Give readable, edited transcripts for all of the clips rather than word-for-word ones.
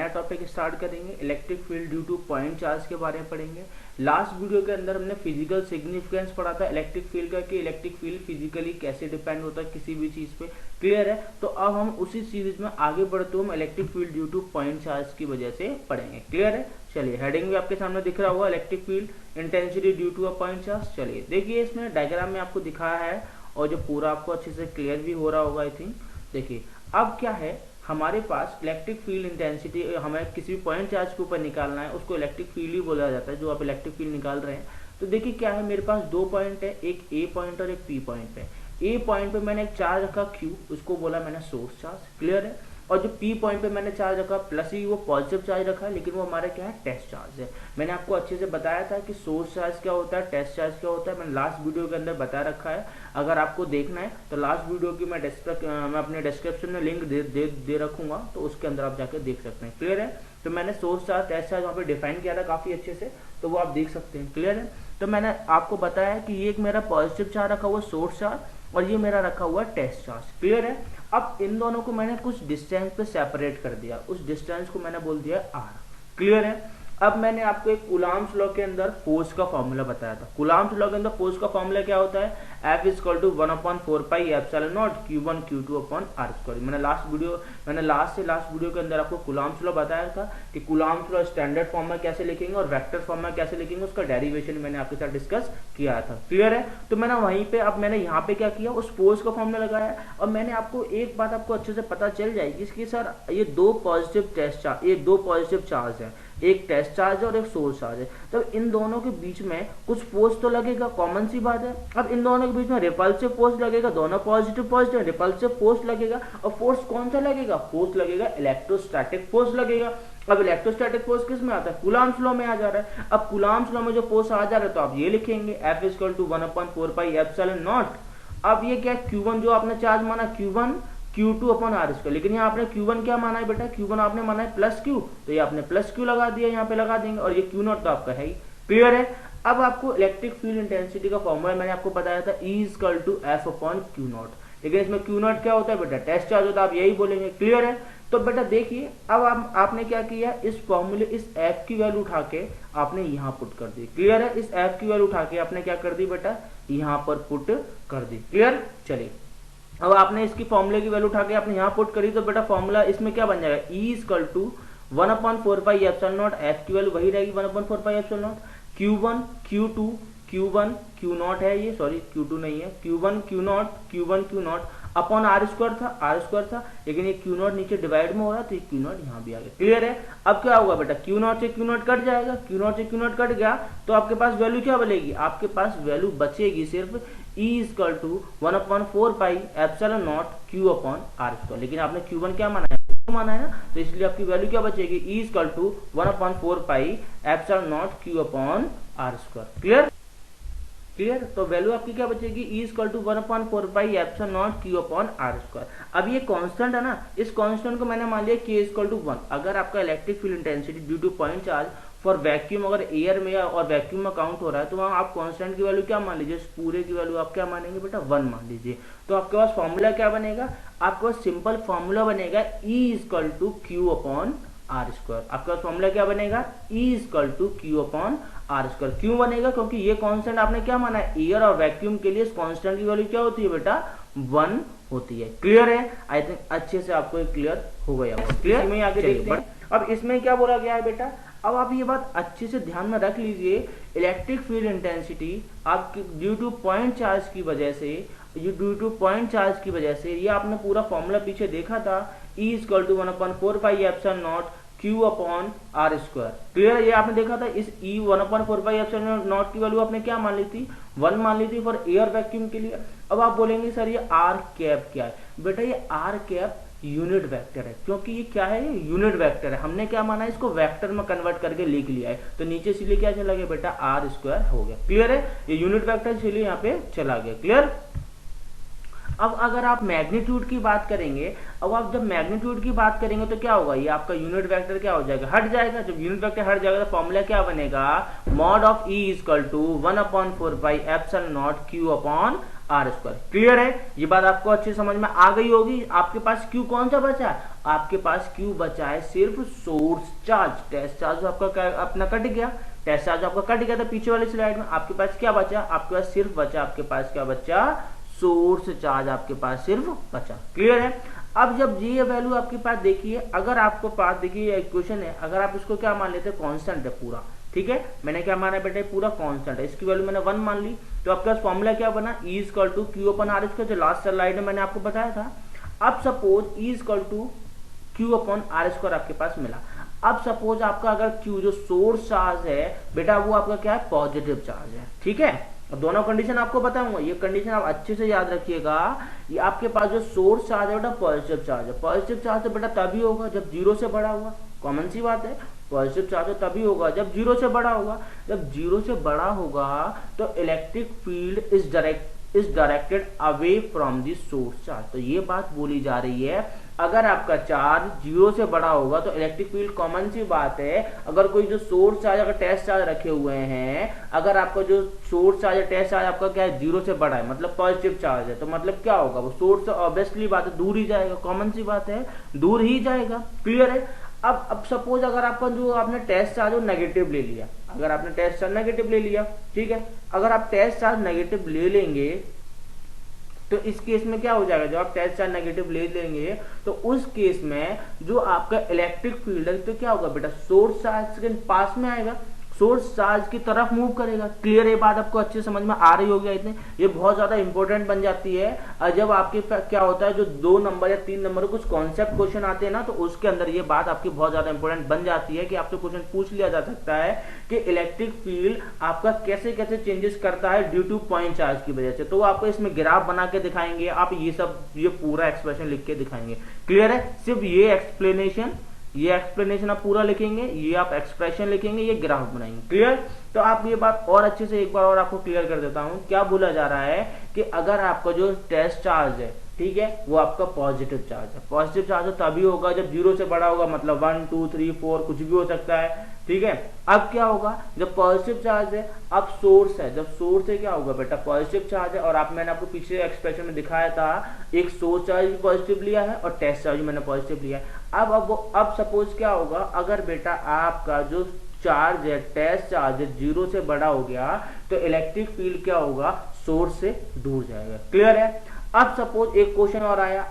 नया topic start करेंगे। Electric field due two point charge के बारे में पढ़ेंगे। लास्ट वीडियो के अंदर हमने फिजिकल सिग्निफिकेंस पढ़ा था इलेक्ट्रिक फील्ड का, कि इलेक्ट्रिक फील्ड फिजिकली कैसे डिपेंड होता है किसी भी चीज पे। क्लियर है? तो अब हम उसी सीरीज में आगे बढ़ते हुए हम electric field due two point charge की वजह से पढ़ेंगे। क्लियर है? चलिए, हेडिंग भी आपके सामने दिख रहा होगा, electric field intensity due to a point charge. चलिए देखिए, इसमें डायग्राम में आपको दिखाया है और जो पूरा आपको अच्छे से क्लियर भी हो रहा होगा आई थिंक। देखिए अब क्या है, हमारे पास इलेक्ट्रिक फील्ड इंटेंसिटी, हमें किसी भी पॉइंट चार्ज के ऊपर निकालना है, उसको इलेक्ट्रिक फील्ड ही बोला जाता है जो आप इलेक्ट्रिक फील्ड निकाल रहे हैं। तो देखिए क्या है, मेरे पास दो पॉइंट है, एक ए पॉइंट और एक पी पॉइंट है। ए पॉइंट पे मैंने एक चार्ज रखा क्यू, उसको बोला मैंने सोर्स चार्ज। क्लियर है? और जो पी पॉइंट पे मैंने चार्ज रखा प्लस ही, वो पॉजिटिव चार्ज रखा है, लेकिन वो हमारा क्या है, टेस्ट चार्ज है। मैंने आपको अच्छे से बताया था कि सोर्स चार्ज क्या होता है, टेस्ट चार्ज क्या होता है, मैंने लास्ट वीडियो के अंदर बता रखा है। अगर आपको देखना है तो लास्ट वीडियो की मैं अपने डिस्क्रिप्शन में लिंक दे रखूंगा, तो उसके अंदर आप जाकर देख सकते हैं। क्लियर है? तो मैंने सोर्स चार्ज टेस्ट चार्ज वहाँ पे डिफाइन किया था काफी अच्छे से, तो वो आप देख सकते हैं। क्लियर है? तो मैंने आपको बताया कि ये एक मेरा पॉजिटिव चार्ज रखा हुआ सोर्स चार्ज और ये मेरा रखा हुआ टेस्ट चार्ज। क्लियर है? अब इन दोनों को मैंने कुछ डिस्टेंस पे सेपरेट कर दिया, उस डिस्टेंस को मैंने बोल दिया आर। क्लियर है? अब मैंने आपको एक कूलम्ब्स लॉ के अंदर फोर्स का फॉर्मूला बताया था। कूलम्ब्स लॉ के अंदर फोर्स का फॉर्मूला क्या होता है, F = 1/4 pi epsilon not Q1 Q2 upon r²। मैंने लास्ट वीडियो के अंदर आपको कूलम्ब्स लॉ बताया था कि कूलम्ब्स लॉ स्टैंडर्ड फॉर्म में कैसे लिखेंगे और वेक्टर फॉर्म में कैसे लिखेंगे, उसका डेरिवेशन मैंने आपके साथ डिस्कस किया था। क्लियर है? तो मैंने वहीं पे, अब मैंने यहाँ पे क्या किया, उस फोर्स का फॉर्मूला लगाया। और मैंने आपको एक बात आपको अच्छे से पता चल जाएगी कि सर ये दो पॉजिटिव चार्ज है, एक टेस्ट चार्ज है और एक सोर्स चार्ज है। तो इन दोनों के बीच में कुछ फोर्स तो लगेगा, कॉमन सी बात है। अब इन दोनों के बीच में रिपल्सिव फोर्स लगेगा, दोनों पॉजिटिव रिपल्सिव फोर्स लगेगा। और फोर्स कौन सा लगेगा, फोर्स लगेगा इलेक्ट्रोस्टैटिक फोर्स लगेगा। अब इलेक्ट्रोस्टैटिक फोर्स किस में आता है, कूलम्ब्स लॉ में आ जा रहा है। अब कूलम्ब्स लॉ में जो फोर्स आ जा रहा है तो आप ये लिखेंगे F = 1/4 पाई एप्सिलॉन नॉट। अब ये क्या, Q1 जो आपने चार्ज माना Q1 Q2 अपॉन r², लेकिन यहाँ आपने Q1 क्या माना है बेटा, Q1 आपने माना है प्लस Q, तो ये आपने प्लस Q लगा दिया, यहाँ पे लगा देंगे। और ये Q0 तो आपका है ही। क्लियर है? अब आपको इलेक्ट्रिक फील्ड इंटेंसिटी का फॉर्मूला मैंने आपको बताया था E = F/Q0, लेकिन इसमें Q0 क्या होता है बेटा, टेस्ट चार्ज होता है, आप यही बोलेंगे। क्लियर है? तो बेटा देखिए, अब आपने क्या किया, इस फॉर्मूले, इस F की वैल्यू उठा के आपने यहाँ पुट कर दी। क्लियर है? इस F की वैल्यू उठा के आपने क्या कर दी बेटा, यहाँ पर पुट कर दी। क्लियर? चलिए, अब आपने इसकी फॉर्मूले की वैल्यू उठा के आपने यहाँ पुट करी, तो बेटा फॉर्मूला इसमें क्या बन जाएगा, E = 1/4 pi epsilon not, F की वैल्यू वही रहेगी 1/4 pi epsilon not, Q1 Q2 Q1 Q0 है ये, सॉरी Q2 नहीं है, Q1 Q0 अपॉन r² था, लेकिन ये Q0 नीचे डिवाइड में हो रहा है तो ये Q0 यहाँ भी आ गया। क्लियर है? अब क्या होगा बेटा, Q0 से Q0 कट जाएगा, Q0 से Q0 कट गया तो आपके पास वैल्यू क्या बनेगी, आपके पास वैल्यू बचेगी सिर्फ E = 1/4 pi epsilon not Q upon r²। लेकिन आपने Q1 क्या माना है ना, तो इसलिए आपकी वैल्यू क्या बचेगी, E = 1/4 pi epsilon not Q upon r²। Clear? तो वैल्यू आपकी क्या बचेगी, E = 1/4 pi epsilon not Q upon r²। अब ये कांस्टेंट है ना, इस कांस्टेंट को मैंने मान लिया K = 1। अगर आपका electric field intensity due two point charge for vacuum अगर एयर में और वैक्यूम में काउंट हो रहा है, तो वहां आप कांस्टेंट की वैल्यू क्या मान लीजिए, पूरे की वैल्यू आप क्या मानेंगे बेटा, 1 मान लीजिए। तो आपके पास फॉर्मूला क्या बनेगा, आपके पास सिंपल फॉर्मूला बनेगा E = Q अपॉन r²। आपके पास फॉर्मूला क्या बनेगा, E = Q अपॉन r²। क्यों बनेगा, क्योंकि ये कांस्टेंट आपने क्या माना है, एयर और वैक्यूम के लिए इस कांस्टेंट की वैल्यू क्या होती है बेटा, 1 होती है। क्लियर है? आई थिंक अच्छे से आपको क्लियर हो गया होगा। क्लियर? में आगे देखते हैं। अब इसमें क्या बोला गया है बेटा, अब आप ये बात अच्छे से ध्यान में रख लीजिए, इलेक्ट्रिक फील्ड इंटेंसिटी आपकी ड्यू टू पॉइंट चार्ज की वजह से, ये आपने पूरा फॉर्मूला पीछे देखा था, E = 1/4 pi epsilon not Q upon r²। Clear? ये आपने देखा था, इस E 1/4 पाई एप्सिलॉन नॉट की वैल्यू आपने क्या मान ली थी, 1 मान ली थी फॉर एयर वैक्यूम के लिए। अब आप बोलेंगे सर ये r कैप क्या है, बेटा ये r कैप यूनिट वेक्टर है, क्योंकि ये क्या है, ये यूनिट वेक्टर है। हमने क्या माना है, इसको वेक्टर में कन्वर्ट करके लिख लिया है, तो नीचे इसलिए क्या चला गया बेटा, r² हो गया। क्लियर है? ये यूनिट वेक्टर इसलिए यहाँ पे चला गया। क्लियर? अब अगर आप मैग्नीट्यूड की बात करेंगे, जब मैग्नीट्यूड की बात करेंगे तो क्या होगा, ये आपका यूनिट वेक्टर क्या हो जाएगा, हट जाएगा। जब यूनिट वेक्टर हट जाएगा तो फॉर्मूला क्या बनेगा, mod of E = 1/4 pi epsilon not Q upon r square. Clear है, ये बात आपको अच्छी समझ में आ गई होगी। आपके पास क्यू कौन सा बचा है, आपके पास क्यू बचा है सिर्फ सोर्स चार्ज। टेस्ट चार्ज आपका अपना कट गया, टेस्ट चार्ज आपका कट गया था पीछे वाली स्लाइड में। आपके पास क्या बचा, आपके पास सिर्फ बचा, आपके पास क्या बचा, सोर्स चार्ज आपके पास सिर्फ बचा। क्लियर है। अब जब ये वैल्यू आपके पास देखिए, अगर आपको पास देखिए इक्वेशन है, अगर आप इसको क्या मान लेते हैं, कांस्टेंट है पूरा, ठीक है, मैंने क्या माना बेटा, पूरा कांस्टेंट है, इसकी वैल्यू मैंने 1 मान ली, तो आपके पास फॉर्मूला क्या बना, E equal to Q upon R square, जो लास्ट स्लाइड में मैंने आपको बताया था। अब suppose E equal to Q upon R square आपके पास मिला। अब सपोज आपका अगर Q जो सोर्स चार्ज है बेटा, वो आपका क्या है, पॉजिटिव चार्ज है, ठीक है। दोनों कंडीशन आपको बताऊंगा, ये कंडीशन आप अच्छे से याद रखिएगा। ये आपके पास जो सोर्स चार्ज है बेटा पॉजिटिव चार्ज है। पॉजिटिव चार्ज तो बेटा तभी होगा जब 0 से बड़ा होगा, कॉमन सी बात है। पॉजिटिव चार्ज तभी होगा जब 0 से बड़ा होगा। जब 0 से बड़ा होगा तो electric field is directed away from the source charge. तो ये बात बोली जा रही है, अगर आपका चार्ज 0 से बड़ा होगा तो इलेक्ट्रिक फील्ड, कॉमन सी बात है, अगर कोई जो सोर्स चार्ज अगर टेस्ट चार्ज रखे हुए हैं, अगर आपका जो सोर्स चार्ज टेस्ट चार्ज आपका क्या है 0 से बड़ा है, मतलब पॉजिटिव चार्ज है, तो मतलब क्या होगा, वो सोर्स ऑब्वियसली बात है दूर ही जाएगा, कॉमन सी बात है दूर ही जाएगा। क्लियर है। अब सपोज अगर आपका जो आपने टेस्ट चार्ज वो नेगेटिव ले लिया, अगर आपने टेस्ट चार्ज नेगेटिव ले लिया, ठीक है, अगर आप टेस्ट चार्ज नेगेटिव ले लेंगे तो इस केस में क्या हो जाएगा, जब आप टेस्ट चार्ज नेगेटिव ले लेंगे तो उस केस में जो आपका इलेक्ट्रिक फील्ड है तो क्या होगा बेटा, सोर्स चार्ज के पास में आएगा, सोर्स चार्ज की तरफ मूव करेगा। क्लियर, ये बात आपको अच्छे समझ में आ रही होगी इतने, ये बहुत ज्यादा इंपॉर्टेंट बन जाती है। और जब आपके क्या होता है, जो 2 नंबर या 3 नंबर कुछ कॉन्सेप्ट क्वेश्चन आते हैं ना, तो उसके अंदर ये बात आपकी बहुत ज्यादा इंपॉर्टेंट बन जाती है कि आपसे क्वेश्चन पूछ लिया जा सकता है कि इलेक्ट्रिक फील्ड आपका कैसे कैसे चेंजेस करता है ड्यू टू पॉइंट चार्ज की वजह से। तो आपको इसमें ग्राफ बना के दिखाएंगे, आप ये पूरा एक्सप्रेशन लिख के दिखाएंगे। क्लियर है, सिर्फ ये एक्सप्लेनेशन आप पूरा लिखेंगे, ये आप एक्सप्रेशन लिखेंगे, ये ग्राफ बनाएंगे। क्लियर। तो आप ये बात और अच्छे से एक बार और आपको क्लियर कर देता हूं, क्या बोला जा रहा है कि अगर आपका जो टेस्ट चार्ज है, ठीक है, वो आपका पॉजिटिव चार्ज है। पॉजिटिव चार्ज तभी होगा जब 0 से बड़ा होगा, मतलब 1 2 3 4 कुछ भी हो सकता है, ठीक है। अब क्या होगा, जब पॉजिटिव चार्ज है, अब सोर्स है, जब सोर्स है क्या होगा बेटा, पॉजिटिव चार्ज है। और मैंने आपको पीछे एक्सप्रेशन में दिखाया था, एक सोर्स चार्ज भी पॉजिटिव लिया है और टेस्ट चार्ज मैंने पॉजिटिव लिया है। अब सपोज क्या होगा, अगर बेटा आपका जो चार्ज है, टेस्ट चार्ज 0 से बड़ा हो गया तो इलेक्ट्रिक फील्ड क्या होगा, सोर्स से दूर जाएगा। क्लियर है। अब सपोज एक क्वेश्चन और आया,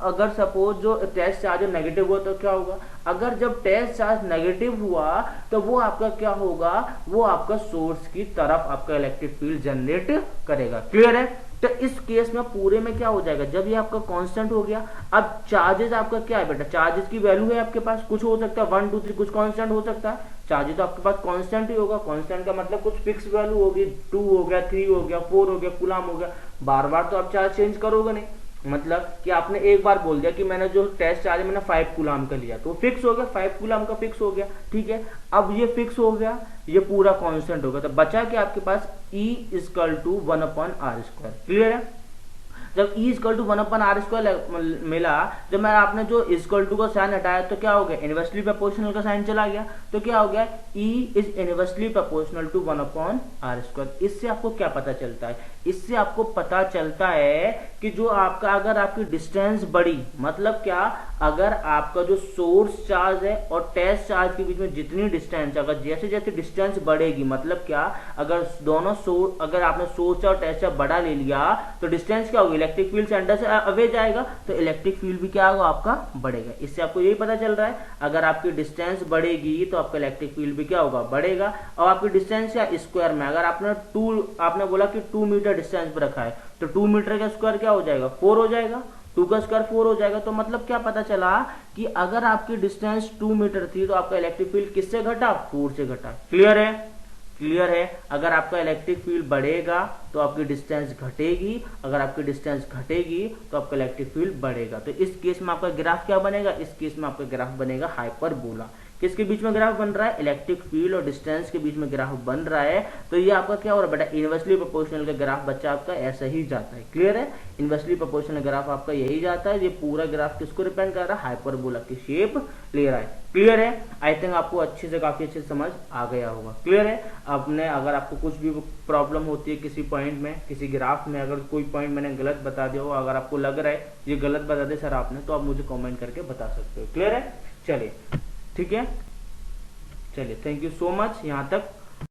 अगर सपोज जो टेस्ट चार्ज नेगेटिव हुआ तो क्या होगा, अगर जब टेस्ट चार्ज नेगेटिव हुआ तो वो आपका क्या होगा, वो आपका सोर्स की तरफ आपका इलेक्ट्रिक फील्ड जनरेट करेगा। क्लियर है। तो इस केस में पूरे में क्या हो जाएगा, जब ये आपका कांस्टेंट हो गया, अब चार्जेस आपका क्या है बेटा, चार्जेस की वैल्यू है आपके पास, कुछ हो सकता है 1 2 3 कुछ कांस्टेंट हो सकता है, चार्जेस तो आपके पास कांस्टेंट ही होगा। कांस्टेंट का मतलब कुछ फिक्स वैल्यू होगी, 2 हो गया, 3 हो गया, 4 हो गया, कूलम हो गया, बार बार तो आप चार्ज चेंज करोगे नहीं। मतलब कि आपने एक बार बोल दिया कि मैंने जो टेस्ट चार्ज मैंने 5 कूलम का लिया, तो फिक्स हो गया, 5 कूलम का फिक्स हो गया, ठीक है। अब ये फिक्स हो गया, ये पूरा कांस्टेंट हो गया, तो बचा कि आपके पास E equal to 1/r²। Clear है। जब E इक्वल टू 1/r² मिला, जब मैं आपने जो इक्वल टू का साइन हटाया तो क्या हो गया, इनवर्सली प्रोपोर्शनल का साइन चला गया, तो क्या हो गया, E is inversely proportional to 1/r²। इससे आपको क्या पता चलता है, इससे आपको पता चलता है कि जो आपका अगर आपकी डिस्टेंस बढ़ी, मतलब क्या, अगर आपका जो सोर्स चार्ज है और टेस्ट चार्ज के बीच में जितनी डिस्टेंस, अगर जैसे जैसे डिस्टेंस बढ़ेगी, मतलब क्या, अगर दोनों अगर आपने सोर्स चार्ज और टेस्ट चार्ज बड़ा ले लिया तो डिस्टेंस क्या होगी, इलेक्ट्रिक फील्ड सेंटर से अवे जाएगा, तो इलेक्ट्रिक फील्ड भी क्या होगा आपका बढ़ेगा। इससे आपको यही पता चल रहा है, अगर आपकी डिस्टेंस बढ़ेगी तो आपका इलेक्ट्रिक फील्ड भी क्या होगा, बढ़ेगा। और आपकी डिस्टेंस या स्क्वायर में, अगर आपने बोला कि 2 मीटर डिस्टेंस पर रखा है, तो 2 मीटर का स्क्वायर क्या हो जाएगा, 4 हो जाएगा, 2 का स्क्वायर 4 हो जाएगा। तो मतलब क्या पता चला कि अगर आपकी डिस्टेंस 2 मीटर थी तो आपका इलेक्ट्रिक फील्ड किससे घटा, 4 से घटा। क्लियर है। क्लियर है। अगर आपका इलेक्ट्रिक फील्ड बढ़ेगा तो आपकी डिस्टेंस घटेगी, अगर आपकी डिस्टेंस घटेगी तो आपका इलेक्ट्रिक फील्ड बढ़ेगा। तो इस केस में आपका ग्राफ क्या बनेगा, इस केस में आपका ग्राफ बनेगा हाइपरबोला। किसके बीच में ग्राफ बन रहा है, इलेक्ट्रिक फील्ड और डिस्टेंस के बीच में ग्राफ बन रहा है। तो ये आपका क्या हो रहा है बेटा, इनवर्सली प्रोपोर्शनल का ग्राफ बच्चा आपका ऐसा ही जाता है। क्लियर है, इनवर्सली प्रोपोर्शनल ग्राफ आपका यही जाता है। ये पूरा ग्राफ किसको डिपेंड कर रहा है, हाइपरबोला की शेप ले रहा है। क्लियर है, आई थिंक आपको अच्छे से काफी अच्छे से समझ आ गया होगा। क्लियर है, आपने अगर आपको कुछ भी प्रॉब्लम होती है किसी पॉइंट में, किसी ग्राफ में, अगर कोई पॉइंट मैंने गलत बता दिया हो, अगर आपको लग रहा है ये गलत बता दे सर आपने, तो आप मुझे कमेंट करके बता सकते हो। क्लियर है, चलिए ठीक है, चलिए थैंक यू सो मच यहाँ तक